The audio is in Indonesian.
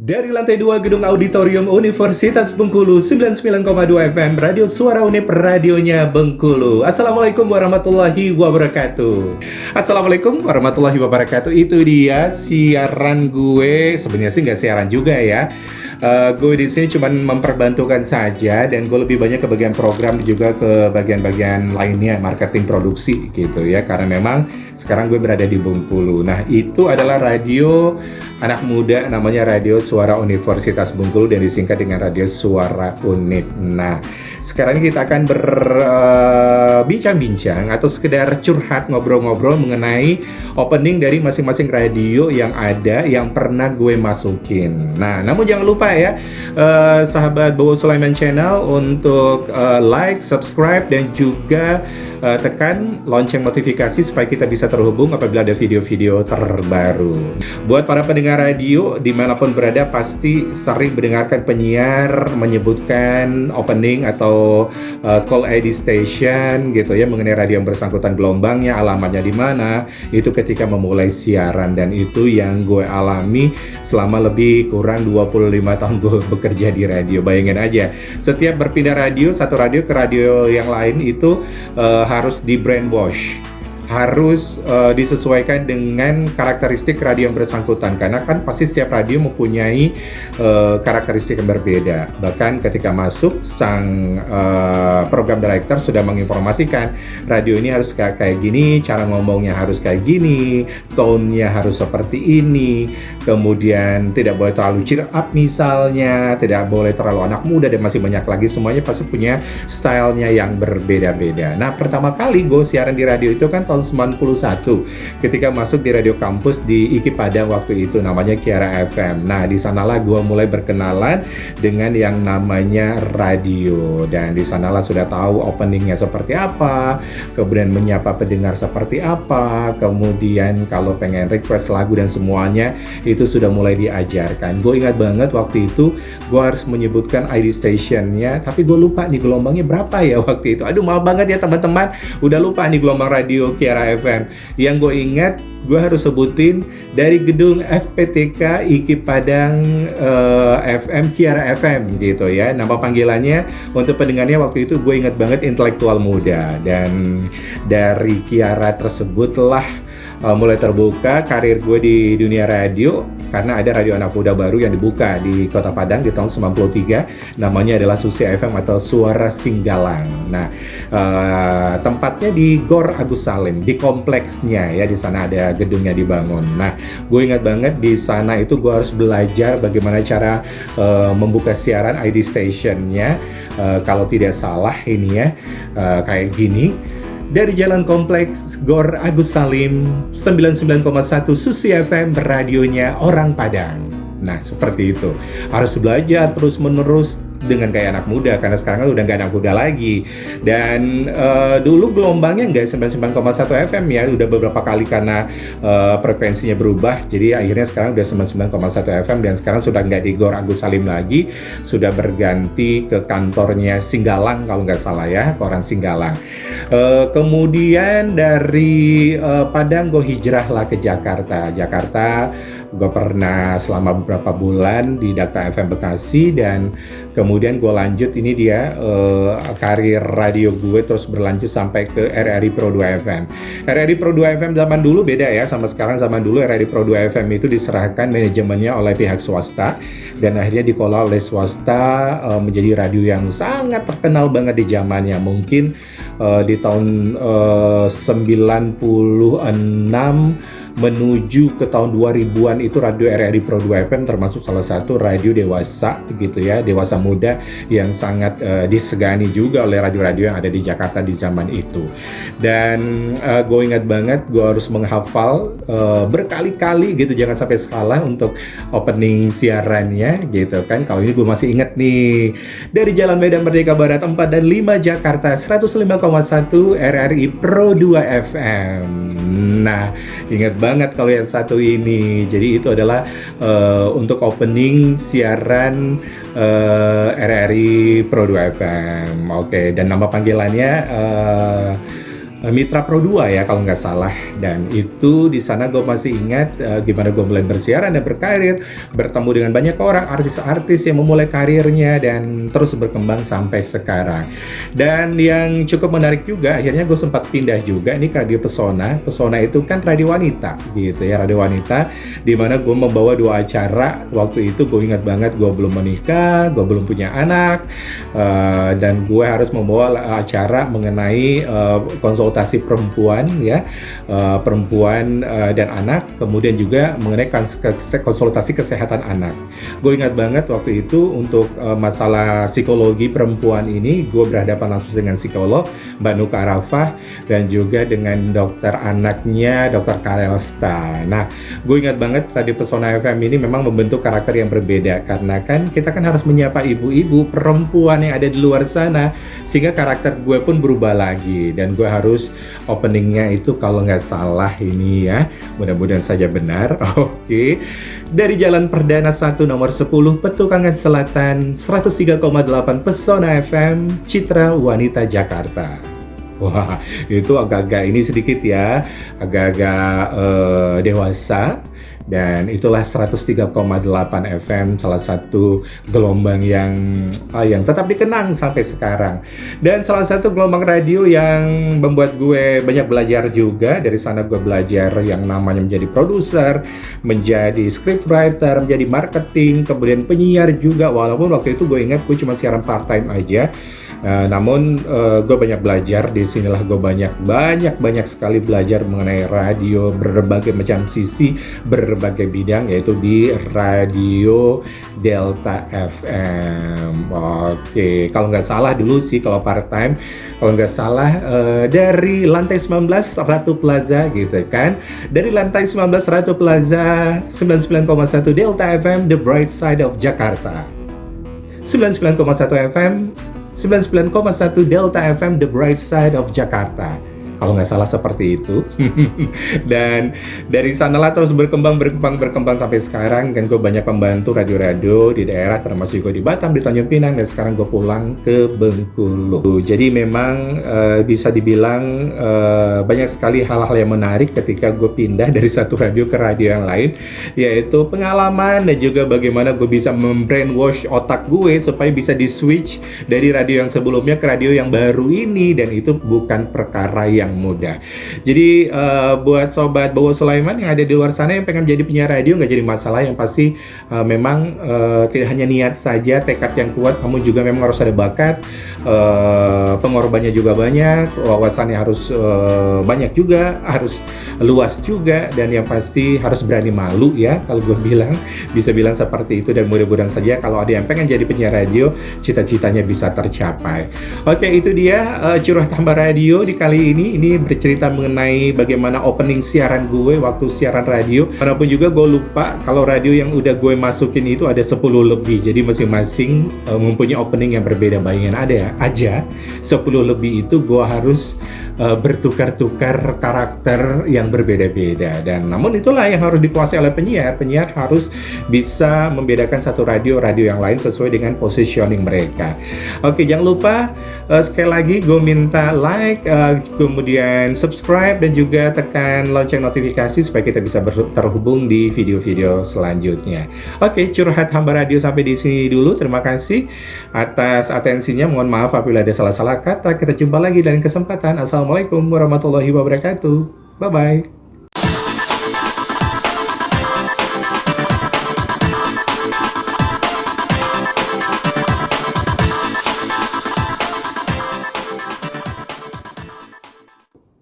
Dari lantai 2 Gedung Auditorium Universitas Bengkulu 99,2 FM Radio Suara Unip Radionya Bengkulu. Assalamualaikum warahmatullahi wabarakatuh. Assalamualaikum warahmatullahi wabarakatuh. Itu dia siaran gue. Sebenarnya sih nggak siaran juga ya. Gue di sini cuma memperbantukan saja, dan gue lebih banyak ke bagian program juga ke bagian-bagian lainnya, marketing produksi gitu ya. Karena memang sekarang gue berada di Bengkulu. Nah, itu adalah radio anak muda, namanya Radio Suara Universitas Bengkulu dan disingkat dengan Radio Suara Unip. Nah, sekarang ini kita akan berbincang-bincang atau sekedar curhat, ngobrol-ngobrol mengenai opening dari masing-masing radio yang ada, yang pernah gue masukin. Nah, namun jangan lupa ya, sahabat Bowo Sulaiman Channel untuk like, subscribe, dan juga tekan lonceng notifikasi supaya kita bisa terhubung apabila ada video-video terbaru. Buat para pendengar radio dimanapun berada, pasti sering mendengarkan penyiar menyebutkan opening atau call ID station gitu ya, mengenai radio yang bersangkutan, gelombangnya, alamatnya di mana, itu ketika memulai siaran. Dan itu yang gue alami selama lebih kurang 25 tahun gue bekerja di radio. Bayangin aja, setiap berpindah radio, satu radio ke radio yang lain itu harus di brainwash, harus disesuaikan dengan karakteristik radio yang bersangkutan, karena kan pasti setiap radio mempunyai karakteristik yang berbeda. Bahkan ketika masuk, sang program director sudah menginformasikan radio ini harus kayak gini, cara ngomongnya harus kayak gini, tone-nya harus seperti ini, kemudian tidak boleh terlalu cheer up misalnya, tidak boleh terlalu anak muda, dan masih banyak lagi. Semuanya pasti punya stylenya yang berbeda-beda. Nah, pertama kali gue siaran di radio itu kan tahun 91 ketika masuk di radio kampus di IKI Padang waktu itu, namanya Kiara FM. Nah, di sanalah gue mulai berkenalan dengan yang namanya radio, dan di sanalah sudah tahu openingnya seperti apa, kemudian menyapa pendengar seperti apa, kemudian kalau pengen request lagu dan semuanya itu sudah mulai diajarkan. Gue ingat banget waktu itu gue harus menyebutkan ID stationnya, tapi gue lupa nih gelombangnya berapa ya waktu itu. Aduh, maaf banget ya teman-teman, udah lupa nih gelombang radio Kiara FM. Yang gue ingat, gue harus sebutin dari gedung FPTK IKI Padang FM Kiara FM gitu ya. Nama panggilannya untuk pendengarnya waktu itu gue ingat banget, Intelektual Muda. Dan dari Kiara tersebutlah mulai terbuka karir gue di dunia radio, karena ada radio anak muda baru yang dibuka di Kota Padang di tahun 93, namanya adalah Susi FM atau Suara Singgalang. Nah, tempatnya di Gor Agus Salim, di kompleksnya ya, di sana ada gedungnya dibangun. Nah, gue ingat banget di sana itu gue harus belajar bagaimana cara membuka siaran ID stationnya. Kalau tidak salah ini ya, kayak gini. Dari Jalan Kompleks Gor Agus Salim 99,1 Susi FM, radionya orang Padang. Nah, seperti itu. Harus belajar terus-menerus dengan kayak anak muda, karena sekarang kan udah nggak anak muda lagi. Dan dulu gelombangnya nggak 99,1 FM ya, udah beberapa kali karena frekuensinya berubah, jadi akhirnya sekarang udah 99,1 FM, dan sekarang sudah nggak di Gor Agus Salim lagi, sudah berganti ke kantornya Singgalang kalau nggak salah ya, koran Singgalang. Kemudian dari Padang gue hijrahlah ke Jakarta. Gue pernah selama beberapa bulan di Dakta FM Bekasi, dan kemudian gue lanjut, ini dia karir radio gue terus berlanjut sampai ke RRI Pro 2 FM. RRI Pro 2 FM zaman dulu beda ya sama sekarang. Zaman dulu RRI Pro 2 FM itu diserahkan manajemennya oleh pihak swasta, dan akhirnya dikelola oleh swasta, menjadi radio yang sangat terkenal banget di zamannya. Mungkin di tahun 96 menuju ke tahun 2000-an itu radio RRI Pro 2 FM termasuk salah satu radio dewasa gitu ya, dewasa muda yang sangat disegani juga oleh radio-radio yang ada di Jakarta di zaman itu. Dan gue ingat banget, gue harus menghafal berkali-kali gitu, jangan sampai salah untuk opening siarannya gitu kan. Kalau ini gue masih inget nih, dari Jalan Medan Merdeka Barat 4 dan 5 Jakarta 105,1 RRI Pro 2 FM. Nah, ingat banget kalau yang satu ini. Jadi itu adalah untuk opening siaran RRI Pro 2 FM. Oke, dan nama panggilannya Mitra Pro 2 ya kalau nggak salah. Dan itu di sana gue masih ingat gimana gue mulai bersiaran dan berkarir, bertemu dengan banyak orang, artis-artis yang memulai karirnya dan terus berkembang sampai sekarang. Dan yang cukup menarik juga, akhirnya gue sempat pindah juga ini ke Radio Pesona. Pesona itu kan radio wanita gitu ya, radio wanita di mana gue membawa 2 acara. Waktu itu gue ingat banget gue belum menikah, gue belum punya anak, dan gue harus membawa acara mengenai konsultasi perempuan ya, perempuan dan anak, kemudian juga mengenai konsultasi kesehatan anak. Gue ingat banget waktu itu untuk masalah psikologi perempuan ini, gue berhadapan langsung dengan psikolog Mbak Nuka Arafah dan juga dengan dokter anaknya, Dokter Karelsta. Nah, gue ingat banget tadi Pesona FM ini memang membentuk karakter yang berbeda karena kan kita kan harus menyapa ibu-ibu perempuan yang ada di luar sana, sehingga karakter gue pun berubah lagi. Dan gue harus openingnya itu kalau nggak salah ini ya, mudah-mudahan saja benar. Oke. Dari Jalan Perdana 1 nomor 10 Petukangan Selatan 103,8 Pesona FM Citra Wanita Jakarta. Wah, itu agak-agak ini sedikit ya, agak-agak dewasa. Dan itulah 103,8 FM, salah satu gelombang yang tetap dikenang sampai sekarang. Dan salah satu gelombang radio yang membuat gue banyak belajar juga. Dari sana gue belajar yang namanya menjadi produser, menjadi scriptwriter, menjadi marketing, kemudian penyiar juga. Walaupun waktu itu gue ingat gue cuma siaran part-time aja. Namun gue banyak belajar, di sinilah gue banyak sekali belajar mengenai radio, berbagai macam sisi, berbagai bidang, yaitu di Radio Delta FM. Oke, kalau nggak salah dulu sih kalau part time, kalau nggak salah dari lantai 19 Ratu Plaza gitu kan, dari lantai 19 Ratu Plaza 99,1 Delta FM, The Bright Side of Jakarta, 99,1 FM 99,1 Delta FM, The Bright Side of Jakarta. Kalau nggak salah seperti itu. Dan dari sanalah terus berkembang sampai sekarang. Dan gue banyak membantu radio-radio di daerah, termasuk juga di Batam, di Tanjung Pinang, dan sekarang gue pulang ke Bengkulu. Jadi memang bisa dibilang banyak sekali hal-hal yang menarik ketika gue pindah dari satu radio ke radio yang lain, yaitu pengalaman dan juga bagaimana gue bisa membrainwash otak gue supaya bisa di-switch dari radio yang sebelumnya ke radio yang baru ini, dan itu bukan perkara yang mudah. Jadi buat sobat Bowo Sulaiman yang ada di luar sana yang pengen jadi penyiar radio, nggak jadi masalah. Yang pasti memang tidak hanya niat saja, tekad yang kuat, kamu juga memang harus ada bakat, pengorbannya juga banyak, wawasannya harus banyak juga, harus luas juga, dan yang pasti harus berani malu ya, kalau gue bilang, bisa bilang seperti itu. Dan mudah-mudahan saja kalau ada yang pengen jadi penyiar radio, cita-citanya bisa tercapai. Oke, itu dia Curhat Hamba Radio di kali ini. Ini bercerita mengenai bagaimana opening siaran gue waktu siaran radio. Walaupun juga gue lupa kalau radio yang udah gue masukin itu ada 10 lebih. Jadi masing-masing mempunyai opening yang berbeda. Bayangin aja 10 lebih itu gue harus bertukar-tukar karakter yang berbeda-beda. Dan namun itulah yang harus dikuasai oleh penyiar. Penyiar harus bisa membedakan satu radio yang lain sesuai dengan positioning mereka. Oke, jangan lupa sekali lagi gue minta like, kemudian subscribe, dan juga tekan lonceng notifikasi supaya kita bisa terhubung di video-video selanjutnya. Oke, Curhat Hamba Radio sampai di sini dulu. Terima kasih atas atensinya. Mohon maaf apabila ada salah-salah kata. Kita jumpa lagi dalam kesempatan. Assalamualaikum warahmatullahi wabarakatuh. Bye-bye.